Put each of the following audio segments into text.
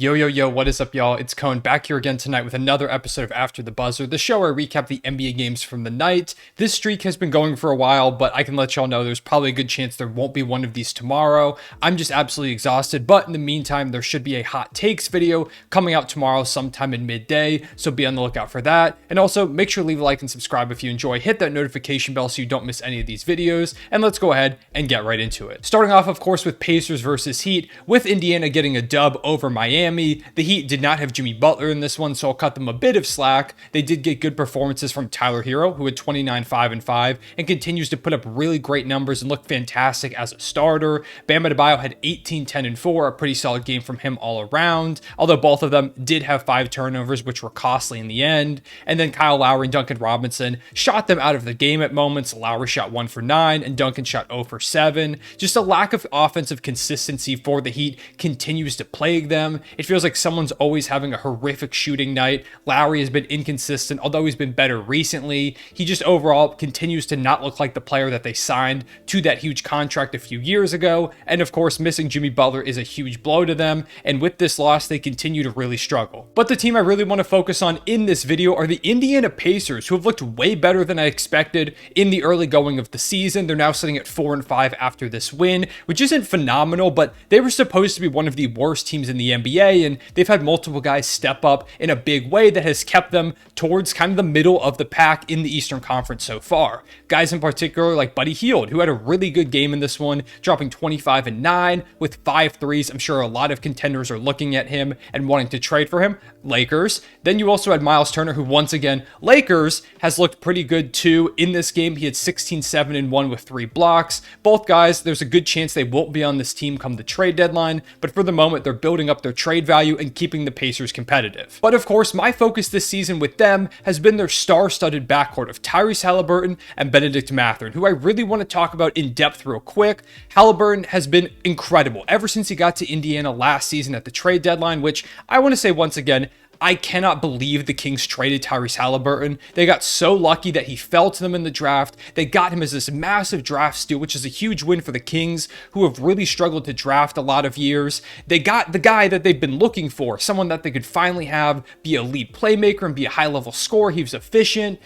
Yo, what is up, y'all? It's Cone back here again tonight with another episode of After the Buzzer, the show where I recap the NBA games from the night. This streak has been going for a while, but I can let y'all know there's probably a good chance there won't be one of these tomorrow. I'm just absolutely exhausted, but in the meantime, there should be a hot takes video coming out tomorrow sometime in midday, so be on the lookout for that. And also, make sure to leave a like and subscribe if you enjoy. Hit that notification bell so you don't miss any of these videos, and let's go ahead and get right into it. Starting off, of course, with Pacers versus Heat, with Indiana getting a dub over Miami. The Heat did not have Jimmy Butler in this one, so I'll cut them a bit of slack. They did get good performances from Tyler Hero, who had 29, 5, and 5, and continues to put up really great numbers and look fantastic as a starter. Bam Adebayo had 18, 10, and 4, a pretty solid game from him all around, although both of them did have 5 turnovers, which were costly in the end. And then Kyle Lowry and Duncan Robinson shot them out of the game at moments. Lowry shot 1 for 9, and Duncan shot 0 for 7. Just a lack of offensive consistency for the Heat continues to plague them. It feels like someone's always having a horrific shooting night. Lowry has been inconsistent, although he's been better recently. He just overall continues to not look like the player that they signed to that huge contract a few years ago. And of course, missing Jimmy Butler is a huge blow to them. And with this loss, they continue to really struggle. But the team I really want to focus on in this video are the Indiana Pacers, who have looked way better than I expected in the early going of the season. They're now sitting at 4-5 after this win, which isn't phenomenal, but they were supposed to be one of the worst teams in the NBA. And they've had multiple guys step up in a big way that has kept them towards kind of the middle of the pack in the Eastern Conference so far. Guys in particular like Buddy Hield, who had a really good game in this one, dropping 25 and 9 with 5 threes. I'm sure a lot of contenders are looking at him and wanting to trade for him. Lakers. Then you also had Miles Turner, who once again, Lakers, has looked pretty good too in this game. He had 16, 7, and 1 with 3 blocks. Both guys, there's a good chance they won't be on this team come the trade deadline, but for the moment, they're building up their trade value and keeping the Pacers competitive. But of course, my focus this season with them has been their star-studded backcourt of Tyrese Haliburton and Bennedict Mathurin, who I really want to talk about in depth real quick. Haliburton has been incredible ever since he got to Indiana last season at the trade deadline, which I want to say once again, I cannot believe the Kings traded Tyrese Haliburton. They got so lucky that he fell to them in the draft. They got him as this massive draft steal, which is a huge win for the Kings, who have really struggled to draft a lot of years. They got the guy that they've been looking for, someone that they could finally have be a lead playmaker and be a high-level scorer. He was efficient.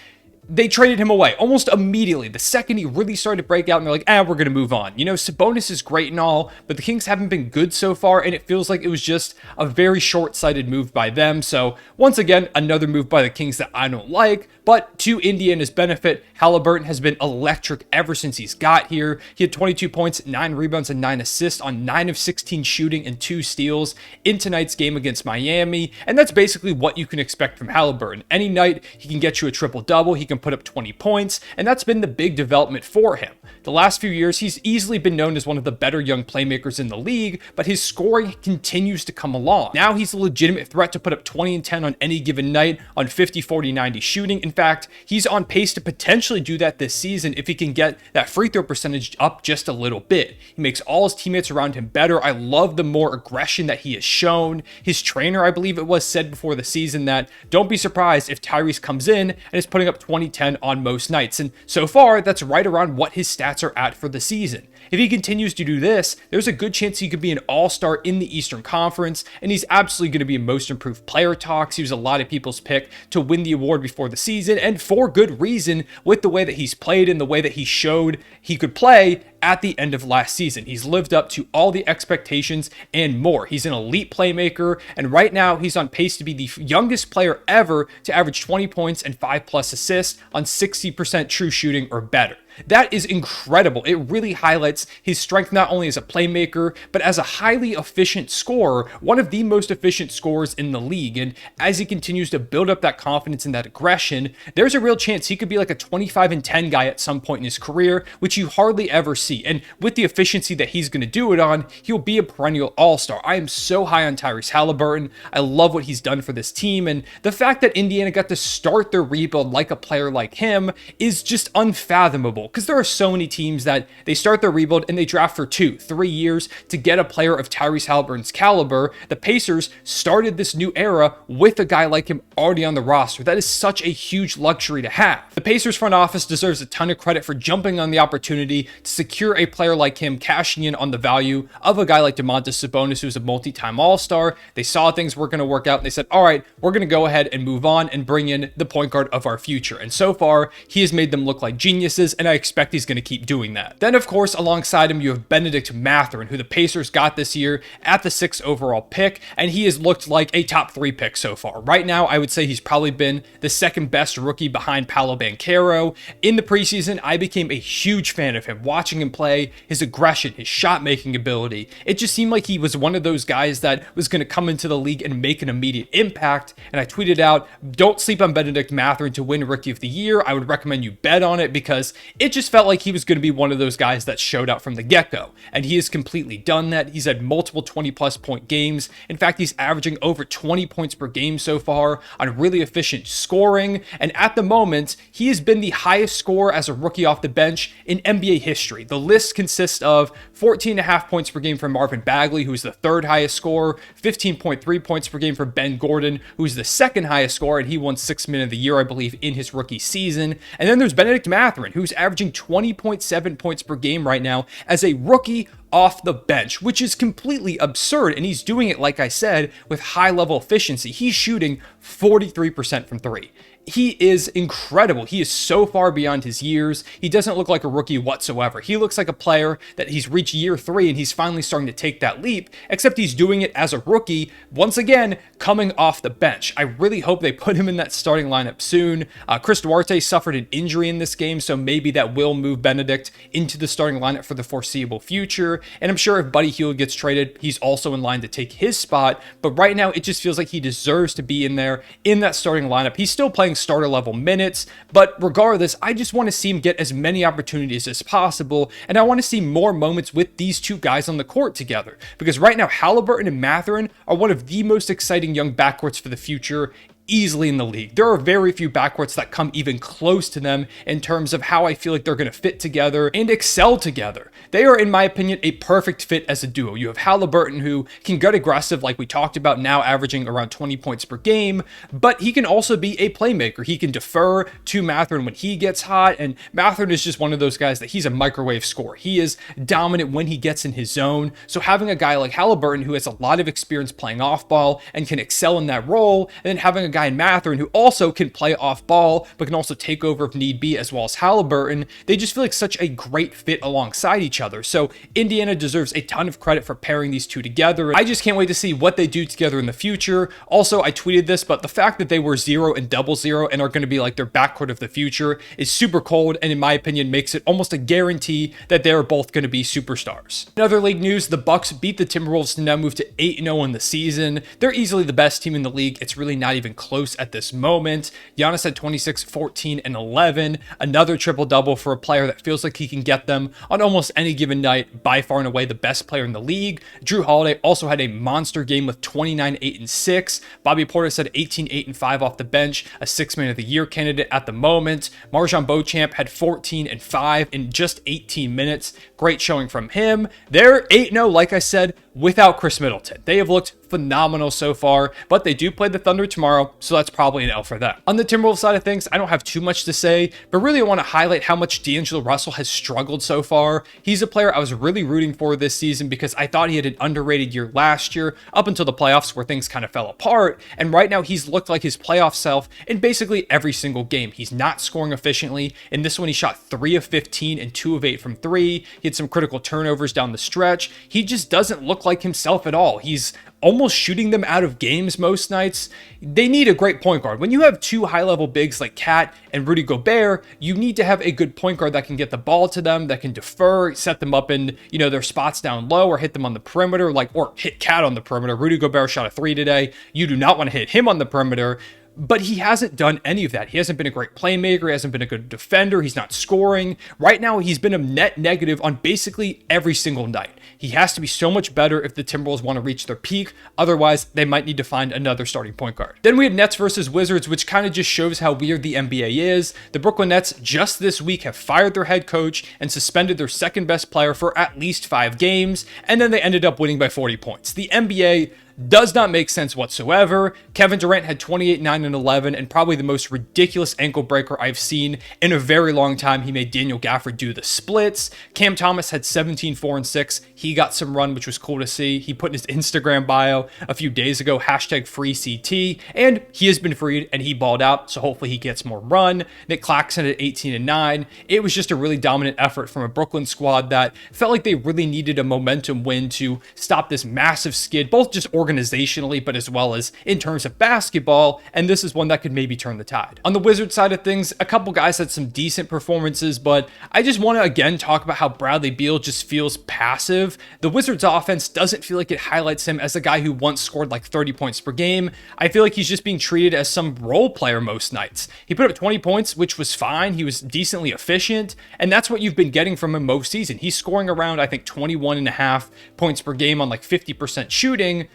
They traded him away almost immediately. The second he really started to break out, and they're like, we're going to move on. You know, Sabonis is great and all, but the Kings haven't been good so far, and it feels like it was just a very short-sighted move by them. So, once again, another move by the Kings that I don't like, but to Indiana's benefit, Haliburton has been electric ever since he's got here. He had 22 points, 9 rebounds, and 9 assists on 9 of 16 shooting and 2 steals in tonight's game against Miami, and that's basically what you can expect from Haliburton. Any night, he can get you a triple-double, he can put up 20 points, and that's been the big development for him. The last few years, he's easily been known as one of the better young playmakers in the league, but his scoring continues to come along. Now he's a legitimate threat to put up 20 and 10 on any given night on 50, 40, 90 shooting. In fact, he's on pace to potentially do that this season if he can get that free throw percentage up just a little bit. He makes all his teammates around him better. I love the more aggression that he has shown. His trainer, I believe it was, said before the season that don't be surprised if Tyrese comes in and is putting up 20, 10 on most nights. And so far, that's right around what his stats are at for the season. If he continues to do this, there's a good chance he could be an all-star in the Eastern Conference, and he's absolutely going to be a most improved player talks. He was a lot of people's pick to win the award before the season, and for good reason with the way that he's played and the way that he showed he could play at the end of last season. He's lived up to all the expectations and more. He's an elite playmaker, and right now he's on pace to be the youngest player ever to average 20 points and 5+ assists on 60% true shooting or better. That is incredible. It really highlights his strength not only as a playmaker, but as a highly efficient scorer, one of the most efficient scorers in the league. And as he continues to build up that confidence and that aggression, there's a real chance he could be like a 25 and 10 guy at some point in his career, which you hardly ever see. And with the efficiency that he's going to do it on, he'll be a perennial all-star. I am so high on Tyrese Haliburton. I love what he's done for this team. And the fact that Indiana got to start their rebuild like a player like him is just unfathomable. possible, because there are so many teams that they start their rebuild and they draft for 2-3 years to get a player of Tyrese Haliburton's caliber. The Pacers started this new era with a guy like him already on the roster. That is such a huge luxury to have. The Pacers front office deserves a ton of credit for jumping on the opportunity to secure a player like him, cashing in on the value of a guy like Domantas Sabonis, who's a multi-time All-Star. They saw things were going to work out and they said, all right, we're going to go ahead and move on and bring in the point guard of our future. And so far, he has made them look like geniuses, and I expect he's going to keep doing that. Then, of course, alongside him, you have Bennedict Mathurin, who the Pacers got this year at the 6th overall pick, and he has looked like a top 3 pick so far. Right now, I would say he's probably been the second best rookie behind Paolo Banchero. In the preseason, I became a huge fan of him. Watching him play, his aggression, his shot-making ability, it just seemed like he was one of those guys that was going to come into the league and make an immediate impact. And I tweeted out, don't sleep on Bennedict Mathurin to win Rookie of the Year. I would recommend you bet on it, because it just felt like he was going to be one of those guys that showed out from the get-go. And he has completely done that. He's had multiple 20-plus point games. In fact, he's averaging over 20 points per game so far on really efficient scoring. And at the moment, he has been the highest scorer as a rookie off the bench in NBA history. The list consists of 14.5 points per game from Marvin Bagley, who's the 3rd highest scorer, 15.3 points per game from Ben Gordon, who's the 2nd highest scorer, and he won 6th Man of the Year, I believe, in his rookie season. And then there's Bennedict Mathurin, who's averaging 20.7 points per game right now as a rookie off the bench, which is completely absurd. And he's doing it, like I said, with high level efficiency. He's shooting 43% from 3. He is incredible. He is so far beyond his years. He doesn't look like a rookie whatsoever. He looks like a player that he's reached year 3 and he's finally starting to take that leap, except he's doing it as a rookie, once again, coming off the bench. I really hope they put him in that starting lineup soon. Chris Duarte suffered an injury in this game, so maybe that will move Bennedict into the starting lineup for the foreseeable future. And I'm sure if Buddy Hield gets traded, he's also in line to take his spot. But right now, it just feels like he deserves to be in there in that starting lineup. He's still playing starter level minutes, but regardless, I just want to see him get as many opportunities as possible, and I want to see more moments with these two guys on the court together, because right now Haliburton and Mathurin are one of the most exciting young backcourts for the future easily in the league. There are very few backcourts that come even close to them in terms of how I feel like they're going to fit together and excel together. They are, in my opinion, a perfect fit as a duo. You have Haliburton, who can get aggressive like we talked about, now averaging around 20 points per game, but he can also be a playmaker. He can defer to Mathurin when he gets hot, and Mathurin is just one of those guys that he's a microwave scorer. He is dominant when he gets in his zone, so having a guy like Haliburton, who has a lot of experience playing off ball and can excel in that role, and then having a guy in Mathurin who also can play off ball but can also take over if need be, as well as Haliburton, they just feel like such a great fit alongside each other. So Indiana deserves a ton of credit for pairing these two together. I just can't wait to see what they do together in the future. Also, I tweeted this, but the fact that they were 0 and 0-0 and are going to be like their backcourt of the future is super cold, and in my opinion makes it almost a guarantee that they are both going to be superstars. In other league news, the Bucks beat the Timberwolves to now move to 8-0 in the season. They're easily the best team in the league. It's really not even close at this moment. Giannis had 26, 14, and 11. Another triple-double for a player that feels like he can get them on almost any given night. By far and away the best player in the league. Drew Holiday also had a monster game with 29, 8, and 6. Bobby Portis had 18, 8, and 5 off the bench, a 6th Man of the Year candidate at the moment. Marjon Beauchamp had 14 and 5 in just 18 minutes. Great showing from him. They're 8-0, like I said, without Chris Middleton. They have looked phenomenal so far, but they do play the Thunder tomorrow, so that's probably an L for them. On the Timberwolves side of things, I don't have too much to say, but really I want to highlight how much D'Angelo Russell has struggled so far. He's a player I was really rooting for this season because I thought he had an underrated year last year, up until the playoffs where things kind of fell apart, and right now he's looked like his playoff self in basically every single game. He's not scoring efficiently. In this one, he shot 3 of 15 and 2 of 8 from 3. He had some critical turnovers down the stretch. He just doesn't look like himself at all. He's almost shooting them out of games most nights. They need a great point guard. When you have two high-level bigs like Cat and Rudy Gobert, you need to have a good point guard that can get the ball to them, that can defer, set them up in, their spots down low, or hit them on the perimeter, or hit Cat on the perimeter. Rudy Gobert shot a 3 today. You do not want to hit him on the perimeter. but he hasn't done any of that. He hasn't been a great playmaker. He hasn't been a good defender. He's not scoring. Right now, he's been a net negative on basically every single night. He has to be so much better if the Timberwolves want to reach their peak. Otherwise, they might need to find another starting point guard. Then we had Nets versus Wizards, which kind of just shows how weird the NBA is. The Brooklyn Nets just this week have fired their head coach and suspended their second best player for at least 5 games, and then they ended up winning by 40 points. The NBA does not make sense whatsoever. Kevin Durant had 28, 9, and 11, and probably the most ridiculous ankle breaker I've seen in a very long time. He made Daniel Gafford do the splits. Cam Thomas had 17, 4, and 6. He got some run, which was cool to see. He put in his Instagram bio a few days ago, #FreeCT, and he has been freed, and he balled out, so hopefully he gets more run. Nick Claxton at 18 and 9. It was just a really dominant effort from a Brooklyn squad that felt like they really needed a momentum win to stop this massive skid, both just organizationally, but as well as in terms of basketball, and this is one that could maybe turn the tide. On the Wizards side of things, a couple guys had some decent performances, but I just want to again talk about how Bradley Beal just feels passive. The Wizards offense doesn't feel like it highlights him as a guy who once scored like 30 points per game. I feel like he's just being treated as some role player most nights. He put up 20 points, which was fine. He was decently efficient, and that's what you've been getting from him most season. He's scoring around, I think, 21.5 points per game on like 50% shooting.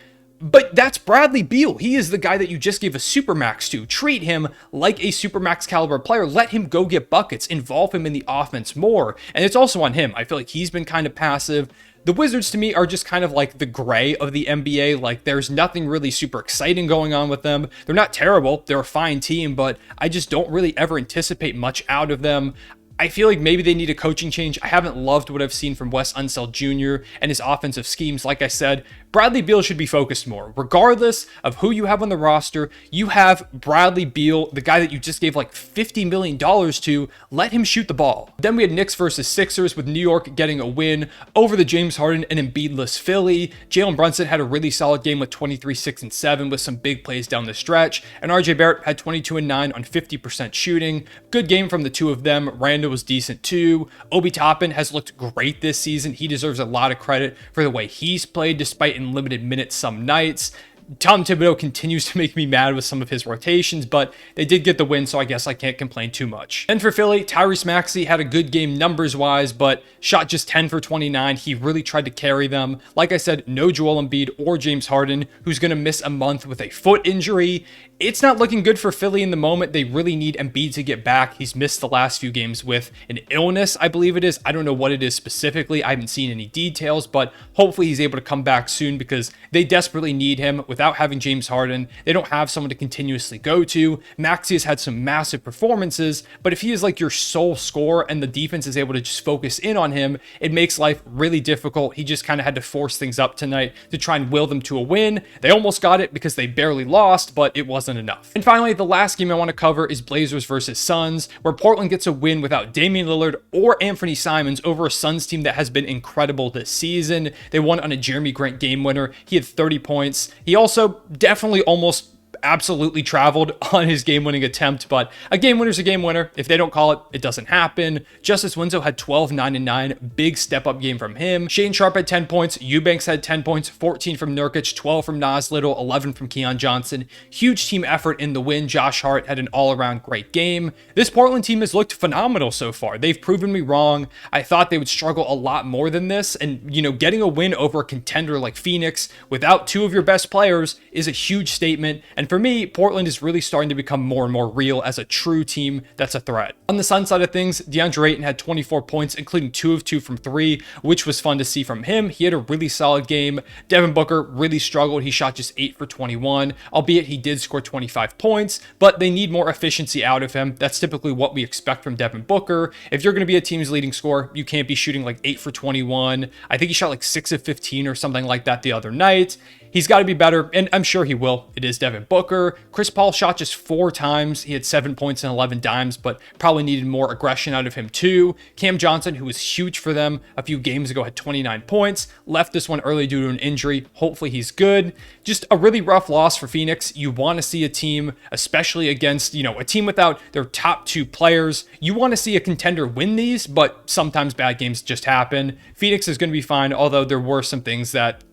But that's Bradley Beal. He is the guy that you just gave a supermax to. Treat him like a supermax caliber player. Let him go get buckets. Involve him in the offense more. And it's also on him. I feel like he's been kind of passive. The Wizards, to me, are just kind of like the gray of the NBA. Like, there's nothing really super exciting going on with them. They're not terrible. They're a fine team, but I just don't really ever anticipate much out of them. I feel like maybe they need a coaching change. I haven't loved what I've seen from Wes Unseld Jr. and his offensive schemes. Like I said, Bradley Beal should be focused more. Regardless of who you have on the roster, you have Bradley Beal, the guy that you just gave like $50 million to. Let him shoot the ball. Then we had Knicks versus Sixers, with New York getting a win over the James Harden and Embiid-less Philly. Jalen Brunson had a really solid game with 23, 6, and 7 with some big plays down the stretch. And RJ Barrett had 22 and 9 on 50% shooting. Good game from the two of them. Randall was decent too. Obi Toppin has looked great this season. He deserves a lot of credit for the way he's played, despite in limited minutes some nights. Tom Thibodeau continues to make me mad with some of his rotations, but they did get the win, so I guess I can't complain too much. And for Philly, Tyrese Maxey had a good game numbers-wise, but shot just 10 for 29. He really tried to carry them. Like I said, no Joel Embiid or James Harden, who's going to miss a month with a foot injury. It's not looking good for Philly in the moment. They really need Embiid to get back. He's missed the last few games with an illness, I believe it is. I don't know what it is specifically. I haven't seen any details, but hopefully he's able to come back soon because they desperately need him. Without having James Harden, they don't have someone to continuously go to. Maxey has had some massive performances, but if he is like your sole scorer and the defense is able to just focus in on him, it makes life really difficult. He just kind of had to force things up tonight to try and will them to a win. They almost got it because they barely lost, but it wasn't enough. And finally, the last game I want to cover is Blazers versus Suns, where Portland gets a win without Damian Lillard or Anthony Simons over a Suns team that has been incredible this season. They won on a Jeremy Grant game winner. He had 30 points. He also definitely almost absolutely traveled on his game-winning attempt, but a game winner's a game winner. If they don't call it, it doesn't happen. Justice Winslow had 12, 9, and 9. Big step-up game from him. Shane Sharp had 10 points. Eubanks had 10 points, 14 from Nurkic, 12 from Nas Little, 11 from Keon Johnson. Huge team effort in the win. Josh Hart had an all-around great game. This Portland team has looked phenomenal so far. They've proven me wrong. I thought they would struggle a lot more than this, and, you know, getting a win over a contender like Phoenix without two of your best players is a huge statement, and for me, Portland is really starting to become more and more real as a true team that's a threat. On the Sun side of things, DeAndre Ayton had 24 points, including 2 of 2 from 3, which was fun to see from him. He had a really solid game. Devin Booker really struggled. He shot just 8 for 21, albeit he did score 25 points, but they need more efficiency out of him. That's typically what we expect from Devin Booker. If you're going to be a team's leading scorer, you can't be shooting like 8 for 21. I think he shot like 6 of 15 or something like that the other night. He's got to be better, and I'm sure he will. It is Devin Booker. Chris Paul shot just 4 times. He had 7 points and 11 dimes, but probably needed more aggression out of him too. Cam Johnson, who was huge for them a few games ago, had 29 points. Left this one early due to an injury. Hopefully he's good. Just a really rough loss for Phoenix. You want to see a team, especially against, you know, a team without their top 2 players. You want to see a contender win these, but sometimes bad games just happen. Phoenix is going to be fine, although there were some things that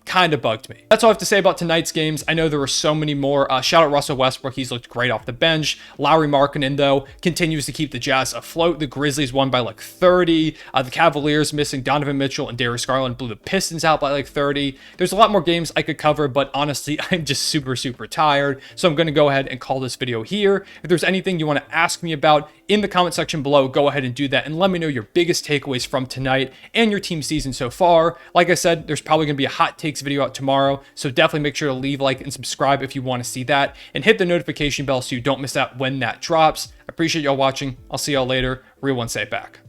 kind of bugged me. That's all I have to say about tonight's games. I know there were so many more. Shout out Russell Westbrook. He's looked great off the bench. Lauri Markkanen, though, continues to keep the Jazz afloat. The Grizzlies won by like 30. The Cavaliers missing Donovan Mitchell and Darius Garland blew the Pistons out by like 30. There's a lot more games I could cover, but honestly, I'm just super, super tired. So I'm going to go ahead and call this video here. If there's anything you want to ask me about in the comment section below, go ahead and do that and let me know your biggest takeaways from tonight and your team season so far. Like I said, there's probably going to be a hot takes video out tomorrow, so definitely make sure to leave a like and subscribe if you want to see that, and hit the notification bell so you don't miss out when that drops. I appreciate y'all watching. I'll see y'all later. Real One Say Back.